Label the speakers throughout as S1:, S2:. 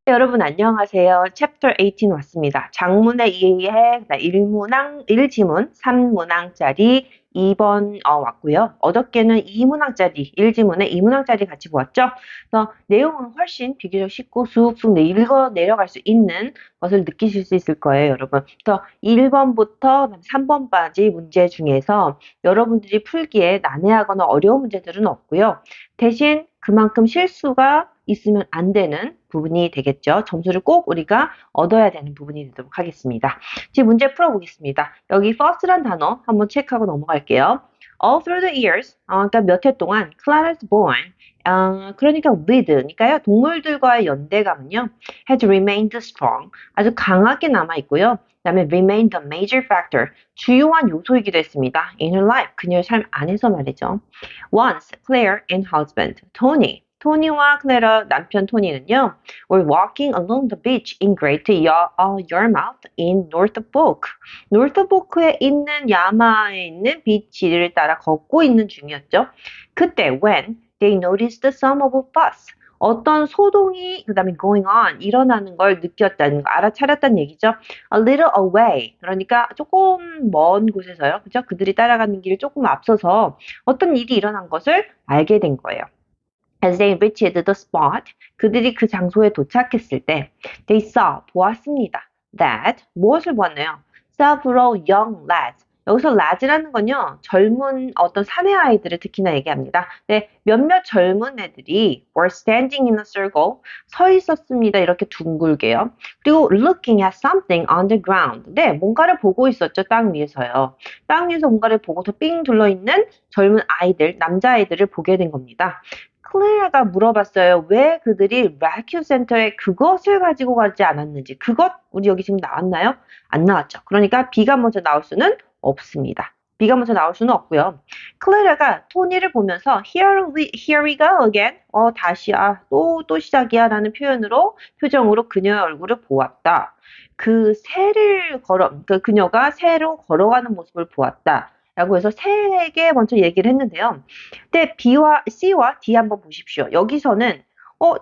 S1: 네, 여러분 안녕하세요. 챕터 18 왔습니다. 장문에 의해 일문항 1지문 3문항짜리 2번 왔고요. 어저께는 2문항짜리 1지문에 2문항짜리 같이 보았죠. 그래서 내용은 훨씬 비교적 쉽고 쑥쑥 읽어 내려갈 수 있는 것을 느끼실 수 있을 거예요, 여러분. 그래서 1번부터 3번까지 문제 중에서 여러분들이 풀기에 난해하거나 어려운 문제들은 없고요. 대신 그만큼 실수가 있으면 안 되는 부분이 되겠죠. 점수를 꼭 우리가 얻어야 되는 부분이 되도록 하겠습니다. 지금 문제 풀어보겠습니다. 여기 first란 단어 한번 체크하고 넘어갈게요. All through the years, 그러니까 몇 해 동안 Clara's born, 그러니까 with니까요. 동물들과의 연대감은요, has remained strong, 아주 강하게 남아있고요. 그 다음에 remained a major factor, 주요한 요소이기도 했습니다. in her life, 그녀의 삶 안에서 말이죠. Once, Claire and husband, Tony, 토니와 클레라 남편 토니는요, were walking along the beach in Great Yarmouth in Norfolk. 노르트포크에 있는 야마에 있는 비치를 따라 걷고 있는 중이었죠. 그때 when they noticed some of a fuss. 어떤 소동이 그다음에 going on 일어나는 걸 느꼈다는 거 알아차렸다는 얘기죠. A little away 그러니까 조금 먼 곳에서요. 그죠? 그들이 따라가는 길 조금 앞서서 어떤 일이 일어난 것을 알게 된 거예요. As they reached the spot, 그들이 그 장소에 도착했을 때, they saw, 보았습니다. That, 무엇을 보았나요? Several young lads. 여기서 lads라는 건요, 젊은 어떤 사내 아이들을 특히나 얘기합니다. 네, 몇몇 젊은 애들이 were standing in a circle, 서 있었습니다. 이렇게 둥글게요. 그리고 looking at something on the ground. 네, 뭔가를 보고 있었죠. 땅 위에서요. 땅 위에서 뭔가를 보고서 삥 둘러있는 젊은 아이들, 남자아이들을 보게 된 겁니다. 클레어가 물어봤어요. 왜 그들이 레스큐 센터에 그것을 가지고 가지 않았는지. 그것 우리 여기 지금 나왔나요? 안 나왔죠. 그러니까 B가 먼저 나올 수는 없습니다. B가 먼저 나올 수는 없고요. 클레어가 토니를 보면서 here we go again. 다시야. 또 시작이야 라는 표정으로 그녀의 얼굴을 보았다. 그녀가 새로 걸어가는 모습을 보았다. 라고 해서 세게 먼저 얘기를 했는데요. 근데 B와 C와 D 한번 보십시오. 여기서는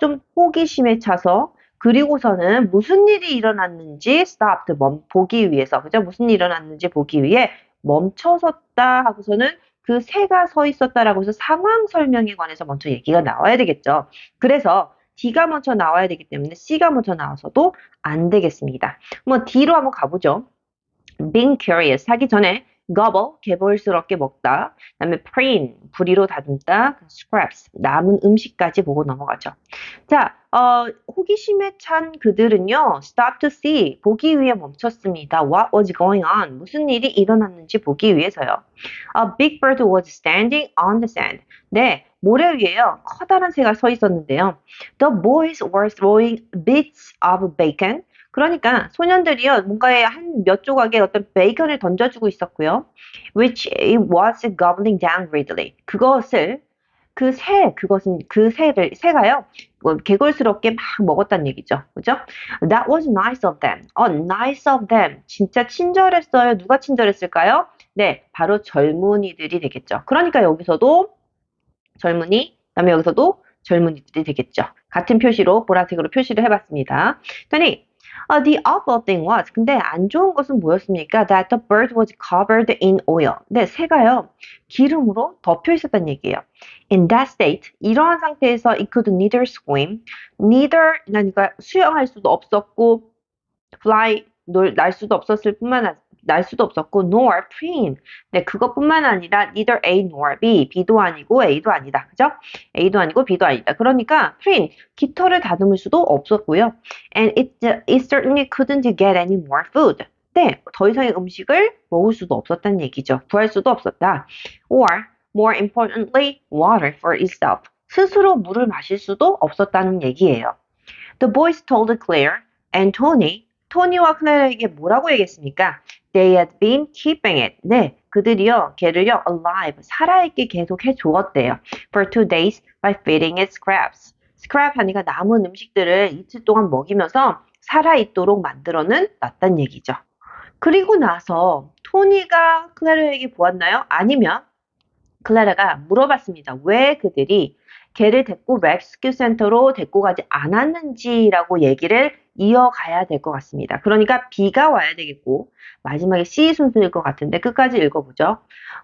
S1: 좀 호기심에 차서 그리고서는 무슨 일이 일어났는지 stopped 보기 위해서 그죠? 무슨 일이 일어났는지 보기 위해 멈춰섰다 하고서는 그 새가 서 있었다라고 해서 상황 설명에 관해서 먼저 얘기가 나와야 되겠죠. 그래서 D가 먼저 나와야 되기 때문에 C가 먼저 나와서도 안 되겠습니다. D로 한번 가보죠. being curious 하기 전에 gobble 개벌스럽게 먹다 그다음에 preen 부리로 다듬다 scraps 남은 음식까지 보고 넘어가죠. 자, 호기심에 찬 그들은요 stop to see 보기 위해 멈췄습니다. What was going on 무슨 일이 일어났는지 보기 위해서요. A big bird was standing on the sand. 네, 모래 위에요 커다란 새가 서 있었는데요. The boys were throwing bits of bacon 그러니까 소년들이요 뭔가에 한 몇 조각의 어떤 베이컨을 던져주고 있었고요. Which it was gobbling down greedily. 그것은 새가요 개걸스럽게 막 먹었다는 얘기죠. 그죠? That was nice of them. nice of them. 진짜 친절했어요. 누가 친절했을까요? 네, 바로 젊은이들이 되겠죠. 그러니까 여기서도 젊은이, 그다음에 여기서도 젊은이들이 되겠죠. 같은 표시로 보라색으로 표시를 해봤습니다. 그랬더니 the awful thing was 근데 안 좋은 것은 뭐였습니까? That the bird was covered in oil. 네, 새가요 기름으로 덮여 있었다는 얘기예요. In that state, 이러한 상태에서 it could neither swim, neither 그러니까 수영할 수도 없었고 날 수도 없었을 뿐만 아니라 날 수도 없었고 nor preen. 네, 그것뿐만 아니라 neither A nor B. B도 아니고 A도 아니다. 그죠? A도 아니고 B도 아니다. 그러니까 preen 깃털을 다듬을 수도 없었고요. And it certainly couldn't get any more food. 네, 더 이상의 음식을 먹을 수도 없었다는 얘기죠. 구할 수도 없었다. Or more importantly, water for itself. 스스로 물을 마실 수도 없었다는 얘기예요. The boys told Claire and 토니와 클레어에게 뭐라고 얘기했습니까? They had been keeping it. 네, 그들이요, 걔를요, alive, 살아있게 계속 해주었대요. For 2 days by feeding it scraps. scrap 하니까 남은 음식들을 이틀 동안 먹이면서 살아있도록 만들어는 놨단 얘기죠. 그리고 나서 토니가 클레어에게 보았나요? 아니면 클레어가 물어봤습니다. 왜 그들이 걔를 데리고 레스큐 센터로 데리고 가지 않았는지라고 얘기를 이어가야 될 것 같습니다. 그러니까 B가 와야 되겠고 마지막에 C 순서일 것 같은데 끝까지 읽어보죠.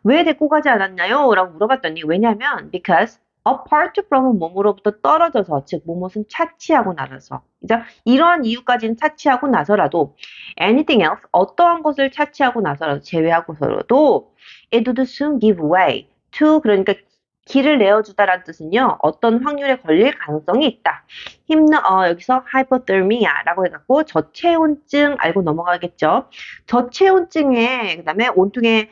S1: 왜 데리고 가지 않았나요? 라고 물어봤더니 왜냐면 because apart from 몸으로부터 떨어져서 즉 무엇은 차치하고 나서 그죠? 이러한 이유까지는 차치하고 나서라도 anything else 어떠한 것을 차치하고 나서라도 제외하고서라도 it would soon give way to 그러니까 길을 내어주다라는 뜻은요. 어떤 확률에 걸릴 가능성이 있다. 여기서 hypothermia라고 해갖고 저체온증 알고 넘어가겠죠. 저체온증에 그다음에 온통에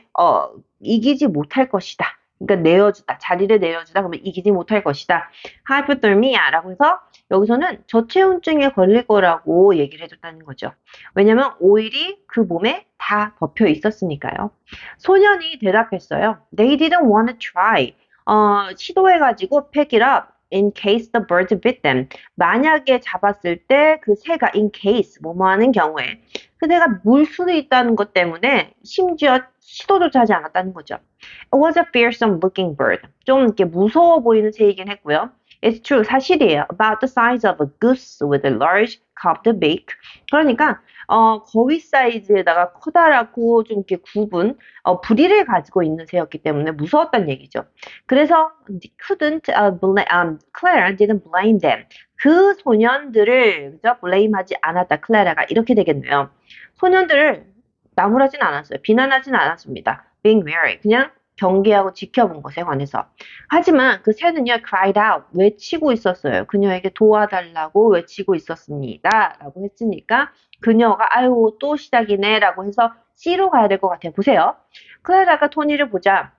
S1: 이기지 못할 것이다. 그러니까 내어주다. 자리를 내어주다. 그러면 이기지 못할 것이다. hypothermia라고 해서 여기서는 저체온증에 걸릴 거라고 얘기를 해줬다는 거죠. 왜냐면 오일이 그 몸에 다 덮여 있었으니까요. 소년이 대답했어요. They didn't want to try. 시도해가지고 pick it up in case the bird bit them. 만약에 잡았을 때 그 새가 in case 뭐뭐 하는 경우에 그 새가 물 수도 있다는 것 때문에 심지어 시도조차 하지 않았다는 거죠. It was a fearsome looking bird. 좀 이렇게 무서워 보이는 새이긴 했고요. It's true. 사실이에요. About the size of a goose with a large curved beak. 그러니까 거위 사이즈에다가 커다랗고 좀 이렇게 굽은 부리를 가지고 있는 새였기 때문에 무서웠다는 얘기죠. 그래서 Clara didn't blame them. 그 소년들을 그죠? blame하지 않았다. 클라라가 이렇게 되겠네요. 소년들을 나무라진 않았어요. 비난하진 않았습니다. Being wary. 그냥 경계하고 지켜본 것에 관해서. 하지만 그 새는요, cried out. 외치고 있었어요. 그녀에게 도와달라고 외치고 있었습니다. 라고 했으니까 그녀가 아유 또 시작이네 라고 해서 C로 가야 될 것 같아요. 보세요. 클라라가 토니를 보자.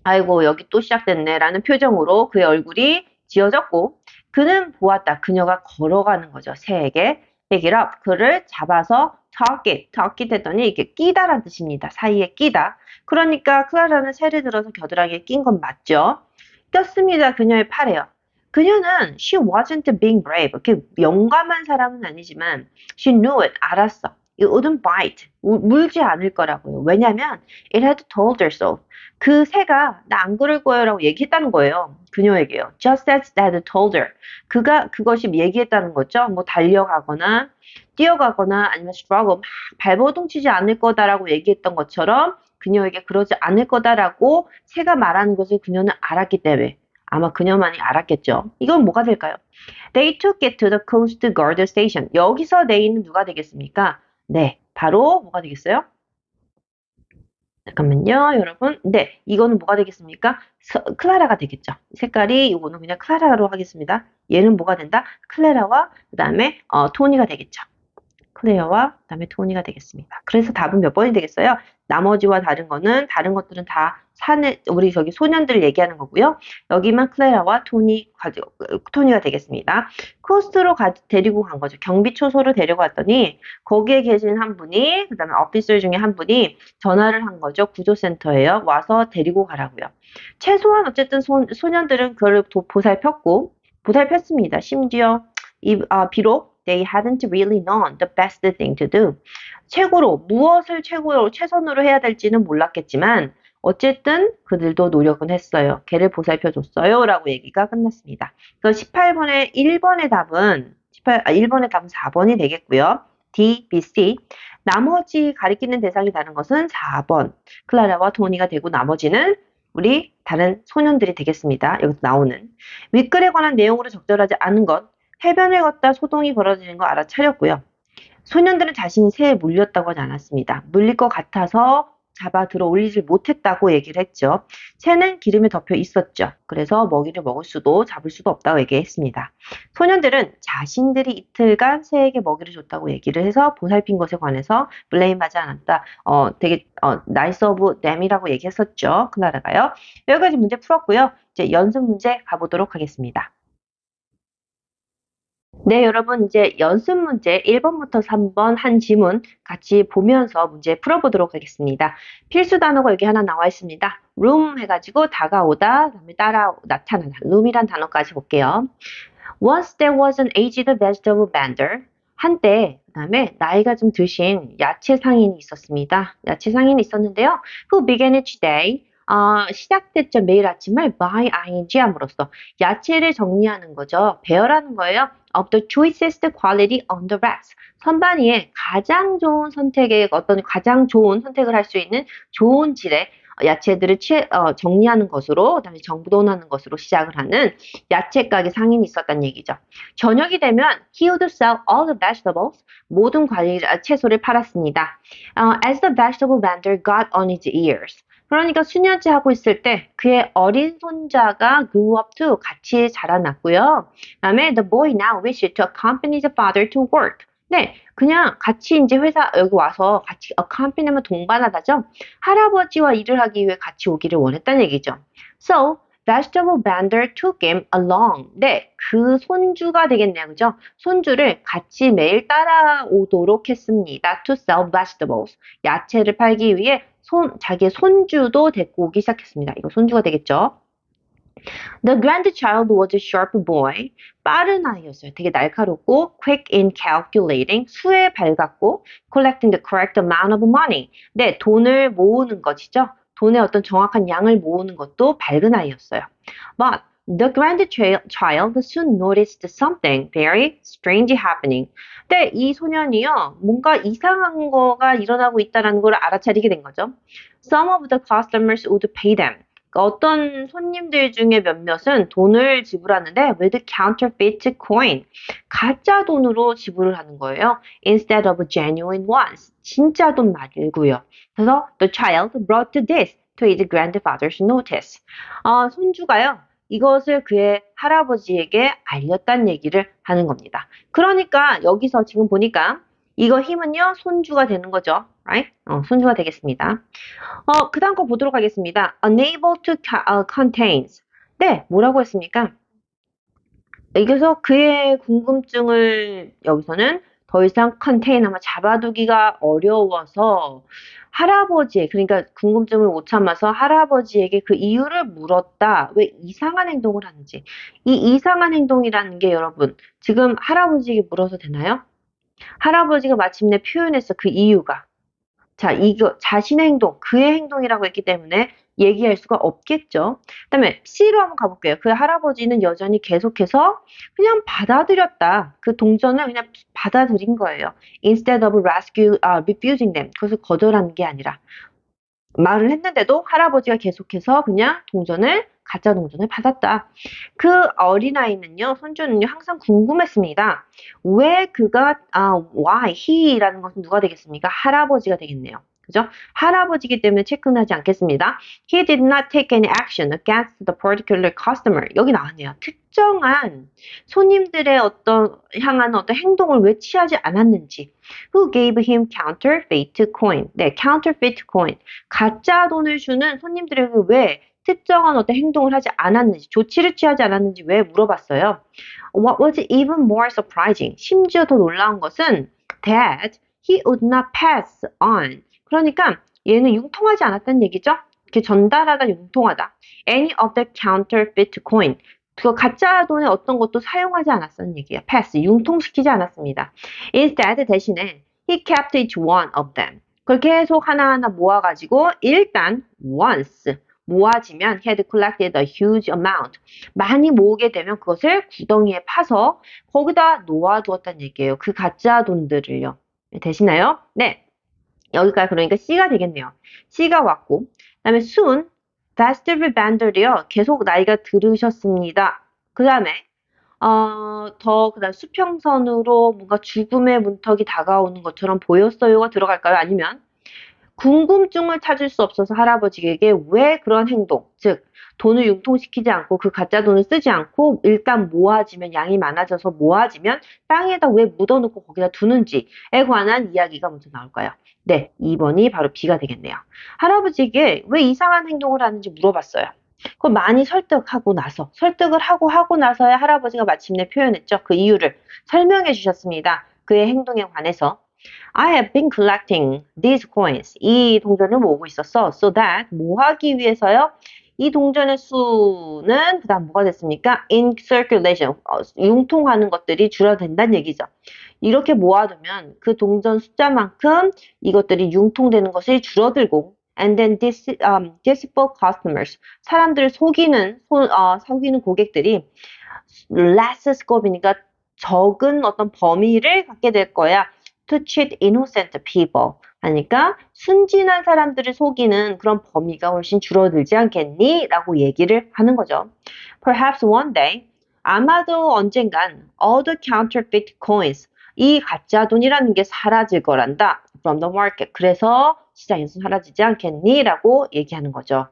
S1: 아이고 여기 또 시작됐네 라는 표정으로 그의 얼굴이 지어졌고 그는 보았다. 그녀가 걸어가는 거죠. 새에게 pick it up. 그를 잡아서 talk it 했더니 이게 끼다란 뜻입니다. 사이에 끼다. 그러니까 클라라는 새를 들어서 겨드랑이에 낀 건 맞죠. 꼈습니다. 그녀의 팔에요. 그녀는 she wasn't being brave. 그렇게 용감한 사람은 아니지만 she knew it. 알았어. It wouldn't bite. 물지 않을 거라고요. 왜냐면 it had told her so. 그 새가 나 안 그럴 거예요라고 얘기했다는 거예요. 그녀에게요. Just as that had told her. 그것이 얘기했다는 거죠. 뭐 달려가거나 뛰어가거나 아니면 struggle 막 발버둥치지 않을 거다라고 얘기했던 것처럼 그녀에게 그러지 않을 거다라고 새가 말하는 것을 그녀는 알았기 때문에 아마 그녀만이 알았겠죠. 이건 뭐가 될까요? They took it to the Coast Guard Station. 여기서 they는 누가 되겠습니까? 네, 바로 뭐가 되겠어요? 잠깐만요, 여러분. 네, 이거는 뭐가 되겠습니까? 클라라가 되겠죠. 색깔이 이거는 그냥 클라라로 하겠습니다. 얘는 뭐가 된다? 클레라와 그 다음에 토니가 되겠죠. 클레어와 그다음에 토니가 되겠습니다. 그래서 답은 몇 번이 되겠어요? 나머지와 다른 것들은 다 우리 저기 소년들 얘기하는 거고요. 여기만 클레라와 토니가 되겠습니다. 코스트로 데리고 간 거죠. 경비 초소로 데려갔더니 거기에 계신 한 분이 그다음에 오피서 중에 한 분이 전화를 한 거죠. 구조센터에요. 와서 데리고 가라고요. 최소한 어쨌든 소년들은 그걸 보살폈습니다. 심지어 비록 they hadn't really known the best thing to do. 무엇을 최선으로 해야 될지는 몰랐겠지만 어쨌든 그들도 노력은 했어요. 걔를 보살펴줬어요. 라고 얘기가 끝났습니다. 그래서 1번의 답은 4번이 되겠고요. D, B, C. 나머지 가리키는 대상이 다른 것은 4번. 클라라와 토니가 되고 나머지는 우리 다른 소년들이 되겠습니다. 여기서 나오는. 윗글에 관한 내용으로 적절하지 않은 것. 해변을 걷다 소동이 벌어지는 거 알아차렸고요. 소년들은 자신이 새에 물렸다고 하지 않았습니다. 물릴 것 같아서 잡아 들어 올리질 못했다고 얘기를 했죠. 새는 기름에 덮여 있었죠. 그래서 먹이를 먹을 수도 잡을 수도 없다고 얘기했습니다. 소년들은 자신들이 이틀간 새에게 먹이를 줬다고 얘기를 해서 보살핀 것에 관해서 블레임하지 않았다. 되게 nice of them이라고 얘기했었죠. 클라라가요. 여기까지 문제 풀었고요. 이제 연습 문제 가보도록 하겠습니다. 네, 여러분 이제 연습 문제 1번부터 3번 한 지문 같이 보면서 문제 풀어보도록 하겠습니다. 필수 단어가 여기 하나 나와 있습니다. room 해가지고 다가오다, 그다음에 나타나다. room이란 단어까지 볼게요. Once there was an aged vegetable vendor. 한때, 그다음에 나이가 좀 드신 야채 상인이 있었습니다. 야채 상인이 있었는데요. Who began each day 시작됐죠. 매일 아침을 by ing 함으로써 야채를 정리하는 거죠. 배열하는 거예요. Of the choicest quality on the racks. 선반 위에 가장 좋은 선택의 어떤 가장 좋은 선택을 할 수 있는 좋은 질의 야채들을 정리하는 것으로, 그다음에 정돈하는 것으로 시작을 하는 야채 가게 상인이 있었다는 얘기죠. 저녁이 되면 he would sell all the vegetables. 모든 채소를 팔았습니다. As the vegetable vendor got on his ears. 그러니까 수년째 하고 있을 때 그의 어린 손자가 grew up too. 같이 자라났고요. 그다음에 the boy now wished to accompany the father to work. 네, 그냥 같이 이제 회사 여기 와서 같이 accompany면 동반하다죠. 할아버지와 일을 하기 위해 같이 오기를 원했다는 얘기죠. So vegetable vendor took him along. 네, 그 손주가 되겠네요. 그죠? 손주를 같이 매일 따라오도록 했습니다. To sell vegetables. 야채를 팔기 위해 자기의 손주도 데리고 오기 시작했습니다. 이거 손주가 되겠죠? The grandchild was a sharp boy. 빠른 아이였어요. 되게 날카롭고 quick in calculating. 수에 밝았고 collecting the correct amount of money. 네, 돈을 모으는 것이죠. 돈의 어떤 정확한 양을 모으는 것도 밝은 아이였어요. But the grandchild soon noticed something very strange happening. 네, 이 소년이요. 뭔가 이상한 거가 일어나고 있다는 걸 알아차리게 된 거죠. Some of the customers would pay them. 어떤 손님들 중에 몇몇은 돈을 지불하는데 with counterfeit coin, 가짜 돈으로 지불을 하는 거예요. Instead of genuine ones, 진짜 돈 말고요. 그래서 the child brought this to his grandfather's notice. 손주가요. 이것을 그의 할아버지에게 알렸다는 얘기를 하는 겁니다. 그러니까 여기서 지금 보니까 이거 힘은요, 손주가 되는 거죠. Right? 손주가 되겠습니다. 그 다음 거 보도록 하겠습니다. Unable to contains. 네, 뭐라고 했습니까? 여기서 그의 궁금증을 여기서는 더 이상 contain 아마 잡아두기가 어려워서 할아버지, 그러니까 궁금증을 못 참아서 할아버지에게 그 이유를 물었다. 왜 이상한 행동을 하는지. 이 이상한 행동이라는 게 여러분, 지금 할아버지에게 물어서 되나요? 할아버지가 마침내 표현했어. 그 이유가. 자, 이거 자신의 행동, 그의 행동이라고 했기 때문에 얘기할 수가 없겠죠. 그다음에 C로 한번 가볼게요. 그 할아버지는 여전히 계속해서 그냥 받아들였다. 그 동전을 그냥 받아들인 거예요. Instead of refusing them. 그것을 거절하는 게 아니라 말을 했는데도 할아버지가 계속해서 그냥 가짜 동전을 받았다. 그 어린아이는요, 손주는요, 항상 궁금했습니다. 왜 그가, why, he라는 것은 누가 되겠습니까? 할아버지가 되겠네요. 그죠? 할아버지이기 때문에 체크는 하지 않겠습니다. He did not take any action against the particular customer. 여기 나왔네요. 특정한 손님들의 향한 어떤 행동을 왜 취하지 않았는지. Who gave him counterfeit coin? 네, counterfeit coin. 가짜 돈을 주는 손님들에게 왜 특정한 어떤 행동을 하지 않았는지, 조치를 취하지 않았는지 왜 물어봤어요. What was even more surprising? 심지어 더 놀라운 것은 that he would not pass on. 그러니까 얘는 융통하지 않았다는 얘기죠. 이렇게 전달하다, 융통하다. Any of the counterfeit coin. 그 가짜 돈의 어떤 것도 사용하지 않았다는 얘기예요. pass, 융통시키지 않았습니다. Instead, 대신에 he kept each one of them. 그걸 계속 하나하나 모아가지고 일단 once 모아지면 he had collected a huge amount. 많이 모으게 되면 그것을 구덩이에 파서 거기다 놓아두었다는 얘기예요. 그 가짜 돈들을요. 되시나요? 네. 여기까지 그러니까 C가 되겠네요. C가 왔고 그다음에 soon festival bander이요. 계속 나이가 들으셨습니다. 그 다음에 그다음 수평선으로 뭔가 죽음의 문턱이 다가오는 것처럼 보였어요가 들어갈까요? 아니면 궁금증을 찾을 수 없어서 할아버지에게 왜 그런 행동, 즉 돈을 융통시키지 않고 그 가짜 돈을 쓰지 않고 일단 모아지면 양이 많아져서 모아지면 땅에다 왜 묻어놓고 거기다 두는지에 관한 이야기가 먼저 나올까요? 네, 2번이 바로 B가 되겠네요. 할아버지에게 왜 이상한 행동을 하는지 물어봤어요. 그걸 많이 설득을 하고 나서야 할아버지가 마침내 표현했죠. 그 이유를 설명해 주셨습니다. 그의 행동에 관해서. I have been collecting these coins. 이 동전을 모으고 있었어. So that, 뭐 하기 위해서요? 이 동전의 수는 그 다음 뭐가 됐습니까? In circulation, 융통하는 것들이 줄어든다는 얘기죠. 이렇게 모아두면 그 동전 숫자만큼 이것들이 융통되는 것이 줄어들고 and then deceitful customers. 사람들을 속이는 고객들이 less scope이니까 적은 어떤 범위를 갖게 될 거야. To cheat innocent people. 하니까 순진한 사람들을 속이는 그런 범위가 훨씬 줄어들지 않겠니? 라고 얘기를 하는 거죠. Perhaps one day, 아마도 언젠간 all the counterfeit coins, 이 가짜 돈이라는 게 사라질 거란다. From the market. 그래서 시장에서 사라지지 않겠니? 라고 얘기하는 거죠.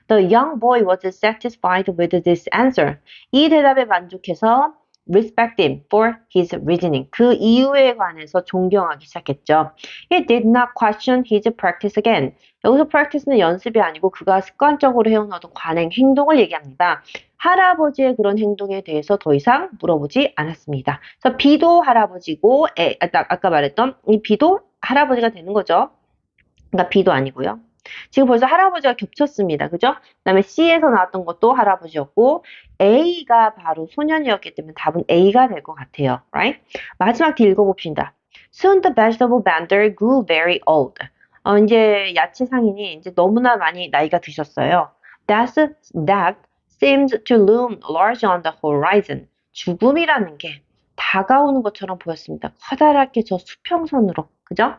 S1: The young boy was satisfied with this answer. 이 대답에 만족해서 respect him for his reasoning. 그 이유에 관해서 존경하기 시작했죠. He did not question his practice again. 여기서 practice는 연습이 아니고 그가 습관적으로 해오던 관행, 행동을 얘기합니다. 할아버지의 그런 행동에 대해서 더 이상 물어보지 않았습니다. 그래서 B도 할아버지고, 아까 말했던 이 B도 할아버지가 되는 거죠. 그러니까 B도 아니고요. 지금 벌써 할아버지가 겹쳤습니다. 그죠? 그 다음에 C에서 나왔던 것도 할아버지였고 A가 바로 소년이었기 때문에 답은 A가 될 것 같아요. Right? 마지막 뒤 읽어봅시다. Soon the vegetable vendor grew very old. 이제 야채 상인이 이제 너무나 많이 나이가 드셨어요. That seemed to loom large on the horizon. 죽음이라는 게 다가오는 것처럼 보였습니다. 커다랗게 저 수평선으로. 그죠?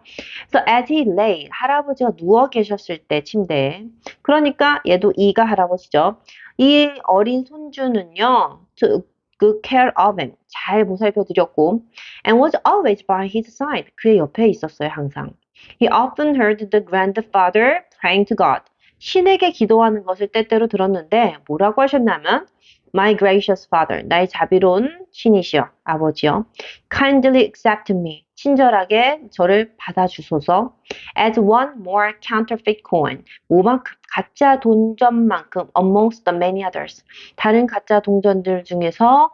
S1: So as he lay, 할아버지가 누워 계셨을 때 침대에. 그러니까 얘도 이가 할아버지죠. 이 어린 손주는요. took care of him. 잘 보살펴 드렸고 and was always by his side. 그의 옆에 있었어요, 항상. He often heard the grandfather praying to God. 신에게 기도하는 것을 때때로 들었는데 뭐라고 하셨냐면 My gracious father, 나의 자비로운 신이시여, 아버지여. Kindly accept me. 친절하게 저를 받아주소서. As one more counterfeit coin. 뭐만큼? 가짜 동전만큼 amongst the many others. 다른 가짜 동전들 중에서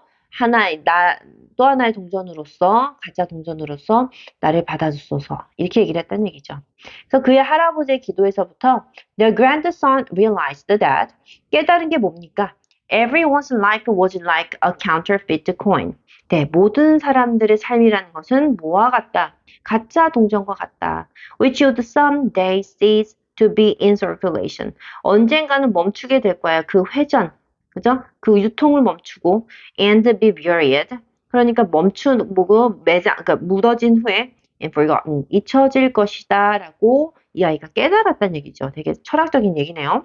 S1: 또 하나의 동전으로서, 가짜 동전으로서 나를 받아주소서. 이렇게 얘기를 했다는 얘기죠. 그래서 그의 할아버지의 기도에서부터 The grandson realized that 깨달은 게 뭡니까? Everyone's life was like a counterfeit coin. 네, 모든 사람들의 삶이라는 것은 뭐와 같다? 가짜 동전과 같다. Which would someday cease to be in circulation. 언젠가는 멈추게 될 거야. 그 회전, 그죠? 그 유통을 멈추고 and be buried. 그러니까 그러니까 묻어진 후에 and forgotten. 잊혀질 것이다라고 이 아이가 깨달았다는 얘기죠. 되게 철학적인 얘기네요.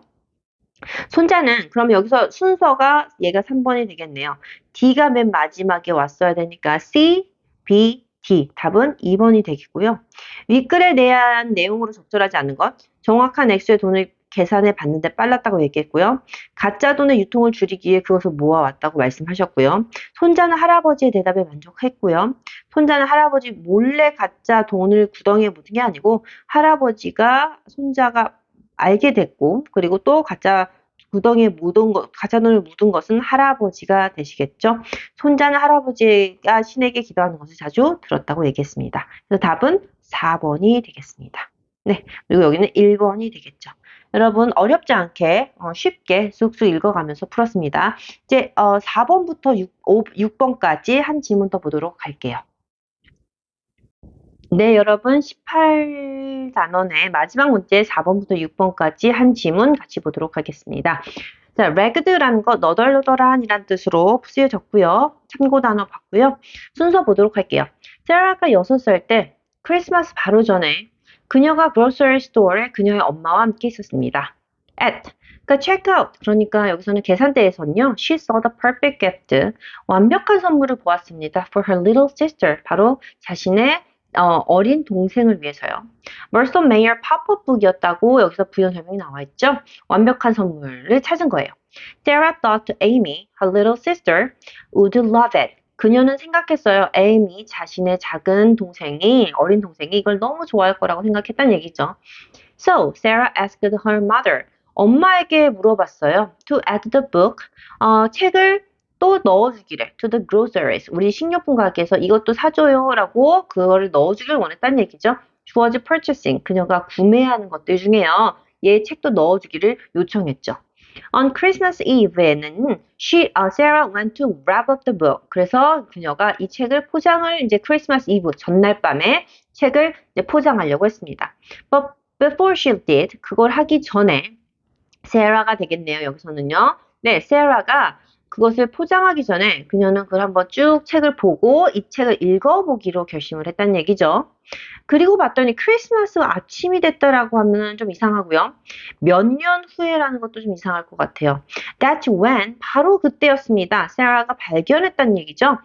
S1: 손자는 그럼 여기서 순서가 얘가 3번이 되겠네요. D가 맨 마지막에 왔어야 되니까 C, B, D. 답은 2번이 되겠고요. 윗글에 대한 내용으로 적절하지 않은 것. 정확한 액수의 돈을 계산해 봤는데 빨랐다고 얘기했고요. 가짜 돈의 유통을 줄이기 위해 그것을 모아왔다고 말씀하셨고요. 손자는 할아버지의 대답에 만족했고요. 손자는 할아버지 몰래 가짜 돈을 구덩이에 묻은 게 아니고 손자가 알게 됐고, 그리고 또 가짜 돈을 묻은 것은 할아버지가 되시겠죠. 손자는 할아버지가 신에게 기도하는 것을 자주 들었다고 얘기했습니다. 그래서 답은 4번이 되겠습니다. 네, 그리고 여기는 1번이 되겠죠. 여러분 어렵지 않게 쉽게 쑥쑥 읽어가면서 풀었습니다. 이제 4번부터 6번까지 한 지문 더 보도록 할게요. 네, 여러분 18단원의 마지막 문제 4번부터 6번까지 한 지문 같이 보도록 하겠습니다. 자, ragged라는 거 너덜너덜한이란 뜻으로 쓰여졌고요. 참고 단어 봤고요. 순서 보도록 할게요. 세라가 6살 때 크리스마스 바로 전에 그녀가 grocery store에 그녀의 엄마와 함께 있었습니다. At, 그러니까 check out, 그러니까 여기서는 계산대에서는요. She saw the perfect gift, 완벽한 선물을 보았습니다. For her little sister, 바로 자신의 어린 동생을 위해서요. Merson Mayer pop-up book이었다고 여기서 부연 설명이 나와 있죠. 완벽한 선물을 찾은 거예요. Sarah thought Amy, her little sister, would love it. 그녀는 생각했어요. Amy, 자신의 어린 동생이 이걸 너무 좋아할 거라고 생각했다는 얘기죠. So, Sarah asked her mother, 엄마에게 물어봤어요. To add the book, 책을 또 넣어주기를 to the groceries 우리 식료품 가게에서 이것도 사줘요라고 그거를 넣어주길 원했다는 얘기죠. was purchasing 그녀가 구매하는 것들 중에요. 얘 책도 넣어주기를 요청했죠. On Christmas Eve에는 Sarah went to wrap up the book. 그래서 그녀가 이 책을 포장을 이제 크리스마스 이브 전날 밤에 책을 이제 포장하려고 했습니다. But Before she did, 그걸 하기 전에 Sarah가 되겠네요. 여기서는요. 네, Sarah가 그것을 포장하기 전에 그녀는 그걸 한번 쭉 책을 보고 이 책을 읽어보기로 결심을 했다는 얘기죠. 그리고 봤더니 크리스마스 아침이 됐다라고 하면 좀 이상하고요. 몇 년 후에라는 것도 좀 이상할 것 같아요. That's when, 바로 그때였습니다. Sarah가 발견했다는 얘기죠.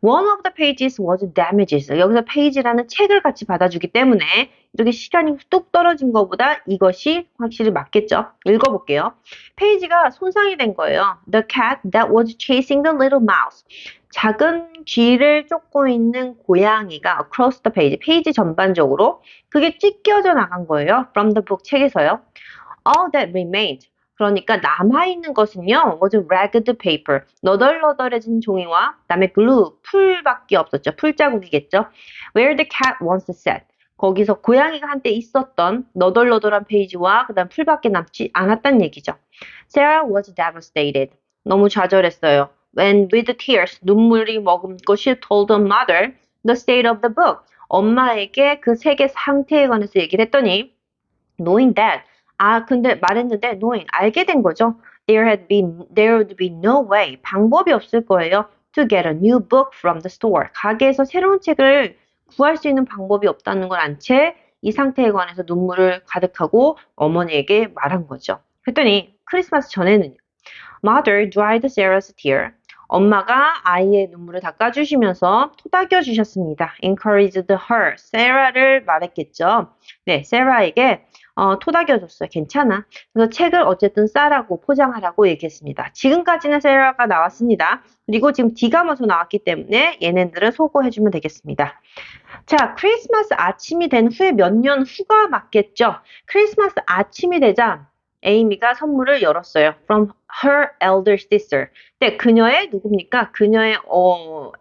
S1: One of the pages was damaged. 여기서 page라는 책을 같이 받아주기 때문에 이렇게 시간이 뚝 떨어진 것보다 이것이 확실히 맞겠죠. 읽어볼게요. 페이지가 손상이 된 거예요. The cat that was chasing the little mouse. 작은 쥐를 쫓고 있는 고양이가 across the page, 페이지 전반적으로 그게 찢겨져 나간 거예요. From the book, 책에서요. All that remained. 그러니까 남아있는 것은요, was ragged paper. 너덜너덜해진 종이와 그다음에 glue, 풀밖에 없었죠. 풀자국이겠죠. Where the cat once sat. 거기서 고양이가 한때 있었던 너덜너덜한 페이지와 그다음 풀밖에 남지 않았단 얘기죠. Sarah was devastated. 너무 좌절했어요. When with tears, 눈물이 머금고 she told her mother the state of the book. 엄마에게 그 책의 상태에 관해서 얘기를 했더니 knowing that 근데 말했는데 knowing 알게 된 거죠. There would be no way 방법이 없을 거예요. To get a new book from the store. 가게에서 새로운 책을 구할 수 있는 방법이 없다는 걸 안 채 이 상태에 관해서 눈물을 가득하고 어머니에게 말한 거죠. 그랬더니 크리스마스 전에는요. Mother dried Sarah's tear. 엄마가 아이의 눈물을 닦아주시면서 토닥여 주셨습니다. Encouraged her. Sarah를 말했겠죠. 네, Sarah에게 토닥여줬어요. 괜찮아. 그래서 책을 어쨌든 싸라고 포장하라고 얘기했습니다. 지금까지는 Sarah가 나왔습니다. 그리고 지금 D가 먼저 나왔기 때문에 얘네들을 소거해주면 되겠습니다. 자, 크리스마스 아침이 된 후에 몇 년 후가 맞겠죠. 크리스마스 아침이 되자 에이미가 선물을 열었어요. From her elder sister. 네, 그녀의 누굽니까? 그녀의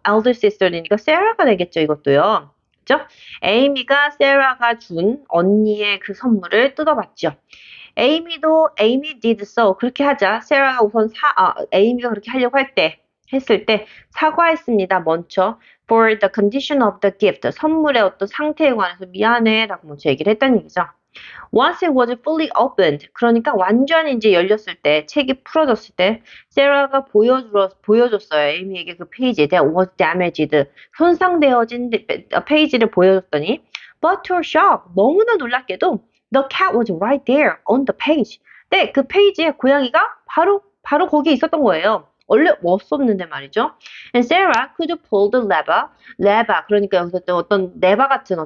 S1: elder sister이니까 Sarah가 되겠죠, 이것도요. 그죠? 에이미가 Sarah가 준 언니의 그 선물을 뜯어봤죠. Amy did so. 그렇게 하자. Sarah가 우선 에이미가 그렇게 하려고 했을 때 사과했습니다. 먼저 for the condition of the gift. 선물의 어떤 상태에 관해서 미안해라고 먼저 얘기를 했다는 얘기죠. Once it was fully opened, 그러니까 완전히 이제 열렸을 때, 책이 풀어졌을 때, 세라가 보여줬어요. 에이미에게 그 페이지, that was damaged, 손상되어진 페이지를 보여줬더니, but to her shock, 너무나 놀랍게도, the cat was right there on the page. 네, 그 페이지에 고양이가 바로 거기에 있었던 거예요. 원래 없었는데 말이죠. And Sarah could pull the lever, 그러니까 여기서 어떤 레바 같은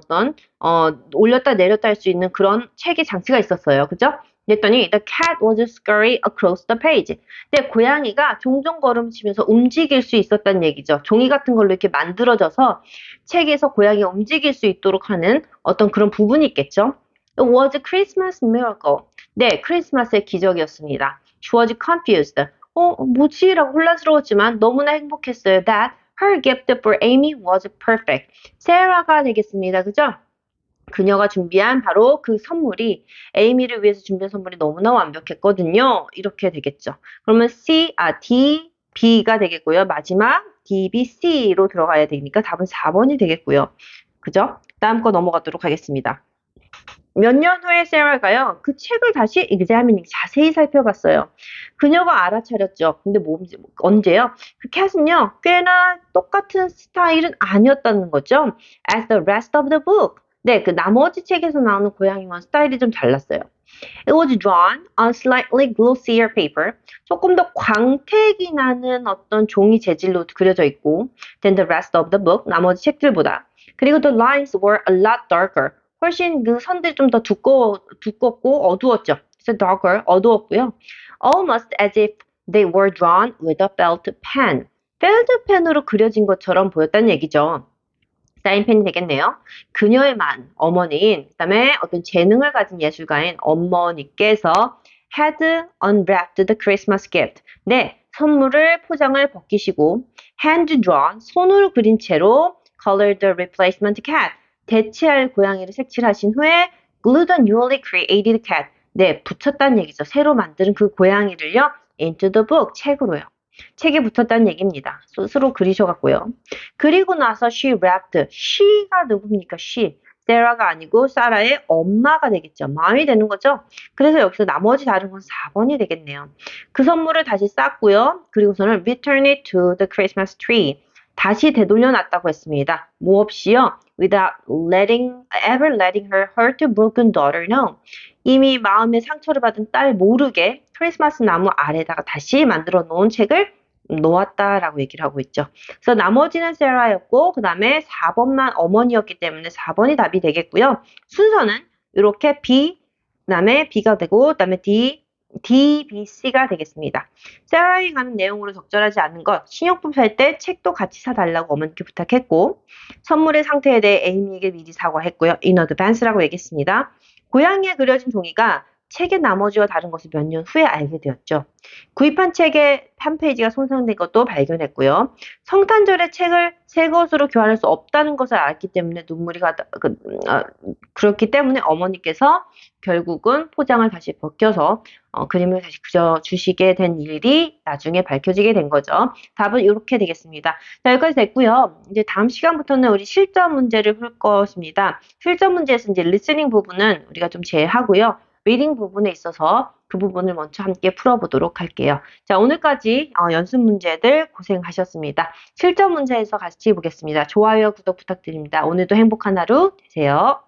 S1: 올렸다 내렸다 할 수 있는 그런 책의 장치가 있었어요. 그죠? 그랬더니 the cat was scurry across the page. 근데 고양이가 종종 걸음치면서 움직일 수 있었다는 얘기죠. 종이 같은 걸로 이렇게 만들어져서 책에서 고양이가 움직일 수 있도록 하는 어떤 그런 부분이 있겠죠. It was a Christmas miracle. 네, 크리스마스의 기적이었습니다. She was confused. 뭐지? 라고 혼란스러웠지만 너무나 행복했어요. That her gift for Amy was perfect. Sarah가 되겠습니다. 그죠? 그녀가 준비한 바로 그 선물이 에이미를 위해서 준비한 선물이 너무나 완벽했거든요. 이렇게 되겠죠. 그러면 D, B가 되겠고요. 마지막 D, B, C로 들어가야 되니까 답은 4번이 되겠고요. 그죠? 다음 거 넘어가도록 하겠습니다. 몇 년 후에 세라가요. 그 책을 다시 examining, 자세히 살펴봤어요. 그녀가 알아차렸죠. 근데 언제요? 그 캣은요. 꽤나 똑같은 스타일은 아니었다는 거죠. As the rest of the book. 네, 그 나머지 책에서 나오는 고양이와는 스타일이 좀 달랐어요. It was drawn on slightly glossier paper. 조금 더 광택이 나는 어떤 종이 재질로 그려져 있고 than the rest of the book. 나머지 책들보다. 그리고 the lines were a lot darker. 훨씬 그 선들이 좀 더 두껍고 어두웠죠. 그래서 darker, 어두웠고요. Almost as if they were drawn with a felt pen. 펠트펜으로 그려진 것처럼 보였다는 얘기죠. 사인펜이 되겠네요. 그녀의 어머니인, 그 다음에 어떤 재능을 가진 예술가인 어머니께서 had unwrapped the Christmas gift. 네, 선물을 포장을 벗기시고 hand drawn, 손으로 그린 채로 colored the replacement cat. 대체할 고양이를 색칠하신 후에 glue the newly created cat. 네, 붙였다는 얘기죠. 새로 만든 그 고양이를요. into the book, 책으로요. 책에 붙었다는 얘기입니다. 스스로 그리셔갖고요. 그리고 나서 she wrapped. she가 누굽니까? she. 세라가 아니고 사라의 엄마가 되겠죠. mom이 되는 거죠. 그래서 여기서 나머지 다른 건 4번이 되겠네요. 그 선물을 다시 쌌고요. 그리고서는 return it to the Christmas tree. 다시 되돌려 놨다고 했습니다. 뭐 없이요? without ever letting her hurt a broken daughter know. 이미 마음의 상처를 받은 딸 모르게 크리스마스 나무 아래다가 다시 만들어 놓은 책을 놓았다라고 얘기를 하고 있죠. 그래서 나머지는 세라였고 그 다음에 4번만 어머니였기 때문에 4번이 답이 되겠고요. 순서는 이렇게 B, 그 다음에 B가 되고 그 다음에 D, B, C가 되겠습니다. 세라에 관한 내용으로 적절하지 않은 것, 신용품 살 때 책도 같이 사달라고 어머니께 부탁했고 선물의 상태에 대해 에이미에게 미리 사과했고요. in advance라고 얘기했습니다. 고양이에 그려진 종이가 책의 나머지와 다른 것을 몇 년 후에 알게 되었죠. 구입한 책의 한 페이지가 손상된 것도 발견했고요. 성탄절에 책을 새 것으로 교환할 수 없다는 것을 알았기 때문에 눈물이 그렇기 때문에 어머니께서 결국은 포장을 다시 벗겨서 그림을 다시 그려주시게 된 일이 나중에 밝혀지게 된 거죠. 답은 이렇게 되겠습니다. 자, 여기까지 됐고요. 이제 다음 시간부터는 우리 실전 문제를 풀 것입니다. 실전 문제에서 이제 리스닝 부분은 우리가 좀 제외하고요. 리딩 부분에 있어서 그 부분을 먼저 함께 풀어보도록 할게요. 자, 오늘까지 연습 문제들 고생하셨습니다. 실전 문제에서 같이 보겠습니다. 좋아요, 구독 부탁드립니다. 오늘도 행복한 하루 되세요.